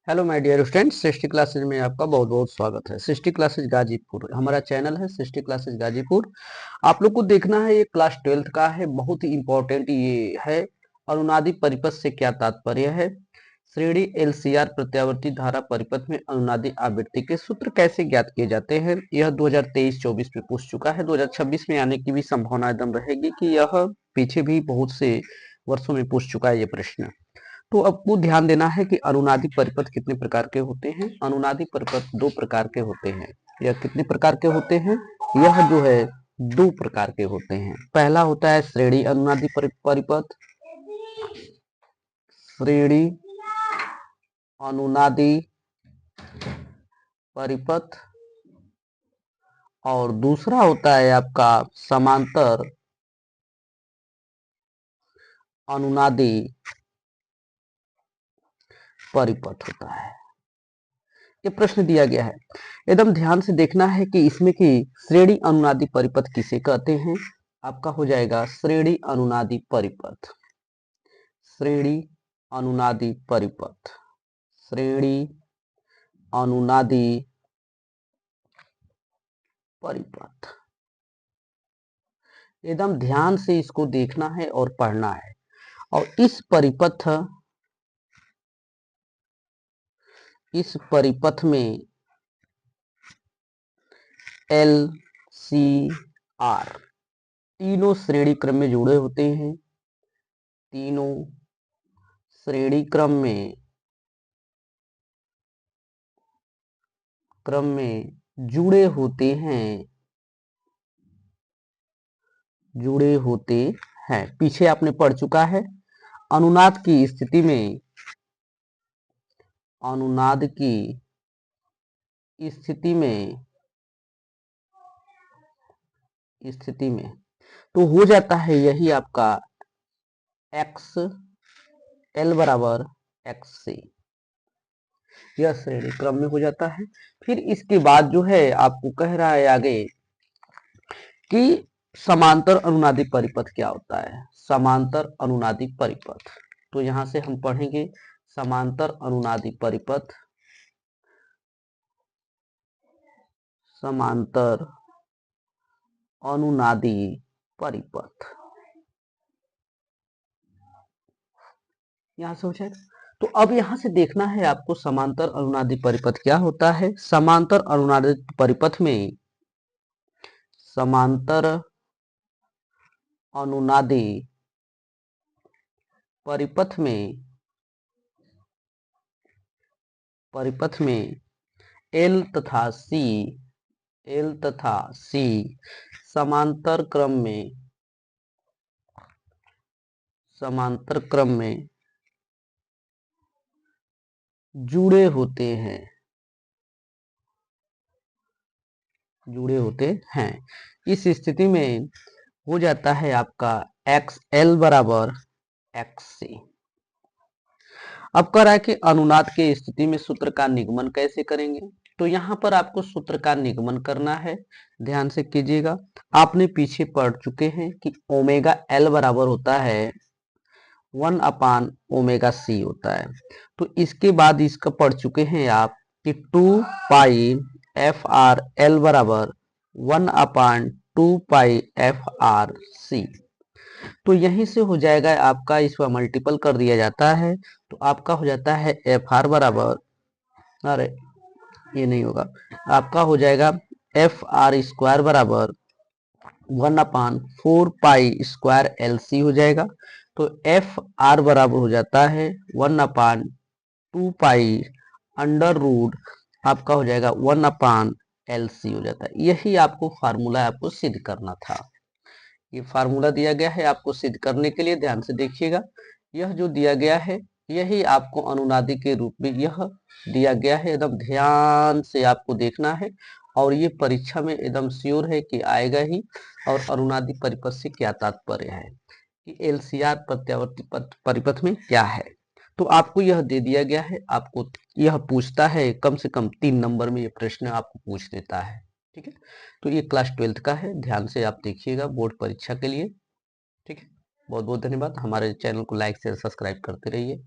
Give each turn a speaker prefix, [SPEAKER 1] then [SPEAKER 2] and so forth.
[SPEAKER 1] Hello my dear students, Srishti classes में आपका बहुत बहुत स्वागत है। सृष्टि क्लासेज गाजीपुर हमारा चैनल है। सृष्टि क्लासेज गाजीपुर आप लोग को देखना है। ये क्लास 12th का है, बहुत ही इंपॉर्टेंट ये है। अनुनादी परिपथ से क्या तात्पर्य है। श्रेणी एलसीआर प्रत्यावर्ती धारा परिपथ में अनुनादी आवृत्ति के सूत्र कैसे ज्ञात किए जाते हैं। यह 2023-24 में पूछ चुका है। 2026 में आने की भी संभावना एकदम रहेगी कि यह पीछे भी बहुत से वर्षों में पूछ चुका है ये प्रश्न। तो आपको ध्यान देना है कि अनुनादी परिपथ कितने प्रकार के होते हैं। अनुनादी परिपथ दो प्रकार के होते हैं। यह कितने प्रकार के होते हैं, यह जो है दो प्रकार के होते हैं। पहला होता है श्रेणी अनुनादी परिपथ। श्रेणी अनुनादी परिपथ। और दूसरा होता है आपका समांतर अनुनादी परिपथ होता है। ये प्रश्न दिया गया है, एकदम ध्यान से देखना है कि इसमें की श्रेणी अनुनादी परिपथ किसे कहते हैं। आपका हो जाएगा श्रेणी अनुनादी परिपथ। श्रेणी अनुनादी परिपथ। श्रेणी अनुनादी परिपथ। एकदम ध्यान से इसको देखना है और पढ़ना है। और इस परिपथ में एल सी आर तीनों श्रेणी क्रम में जुड़े होते हैं। तीनों श्रेणी क्रम में जुड़े होते हैं। जुड़े होते हैं। पीछे आपने पढ़ चुका है। अनुनाद की स्थिति में, अनुनाद की स्थिति में तो हो जाता है यही आपका एक्स एल बराबर एक्स सी। यह श्रेणी क्रम में हो जाता है। फिर इसके बाद जो है आपको कह रहा है आगे कि समांतर अनुनादी परिपथ क्या होता है। समांतर अनुनादी परिपथ, तो यहां से हम पढ़ेंगे समांतर अनुनादी परिपथ। समांतर अनुनादी परिपथ यहां से हो जाएगा। तो अब यहां से देखना है आपको समांतर अनुनादी परिपथ क्या होता है। समांतर अनुनादी परिपथ में, समांतर अनुनादी परिपथ में एल तथा सी समांतर क्रम में जुड़े होते हैं। इस स्थिति में हो जाता है आपका एक्स एल बराबर एक्स सी। अब कह रहा है कि अनुनाद के स्थिति में सूत्र का निगमन कैसे करेंगे। तो यहाँ पर आपको सूत्र का निगमन करना है। ध्यान से कीजिएगा। आपने पीछे पढ़ चुके हैं कि ओमेगा एल बराबर होता है 1/ओमेगा सी होता है। तो इसके बाद इसका पढ़ चुके हैं आप कि 2πFR L बराबर 1/2πFR C। तो यहीं से हो जाएगा आपका, इसका मल्टीपल कर दिया जाता है तो आपका हो जाता है FR बराबर, अरे ये नहीं होगा, आपका हो जाएगा FR² बराबर 1/4π² हो जाएगा। तो FR बराबर हो जाता है 1/2π अंडर रूट, आपका हो जाएगा 1/LC हो जाता है। यही आपको फार्मूला आपको सिद्ध करना था। ये फार्मूला दिया गया है आपको सिद्ध करने के लिए। ध्यान से देखिएगा, यह जो दिया गया है यही आपको अनुनादी के रूप में यह दिया गया है। एकदम ध्यान से आपको देखना है और ये परीक्षा में एकदम श्योर है कि आएगा ही। और अनुनादी परिपथ से क्या तात्पर्य है कि एलसीआर प्रत्यावर्ती परिपथ में क्या है। तो आपको यह दे दिया गया है। आपको यह पूछता है कम से कम 3 नंबर में, ये प्रश्न आपको पूछ देता है। ठीक है, तो ये क्लास 12th का है। ध्यान से आप देखिएगा बोर्ड परीक्षा के लिए। ठीक है, बहुत बहुत धन्यवाद। हमारे चैनल को लाइक शेयर सब्सक्राइब करते रहिए।